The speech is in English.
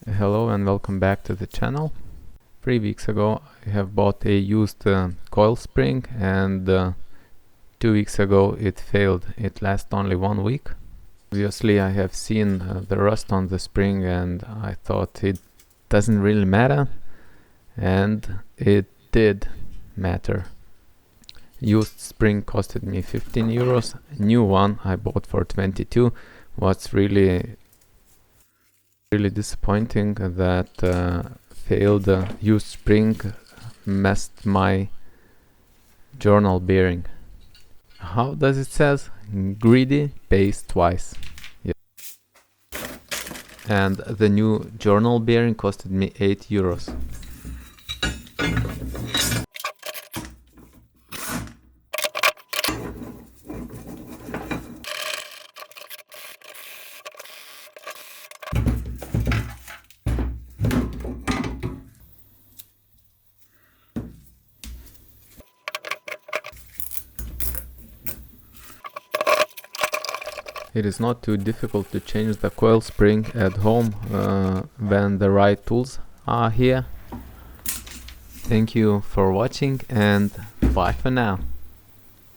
Hello and welcome back to the channel. 3 weeks ago I have bought a used coil spring, and 2 weeks ago it failed. It lasted only 1 week. Obviously I have seen the rust on the spring and I thought it doesn't really matter, and it did matter. Used spring costed me 15 euros. New one I bought for 22. What's really disappointing that failed used spring messed my journal bearing. How does it says? Greedy pays twice. Yeah. And the new journal bearing costed me 8 euros. It is not too difficult to change the coil spring at home when the right tools are here. Thank you for watching and bye for now.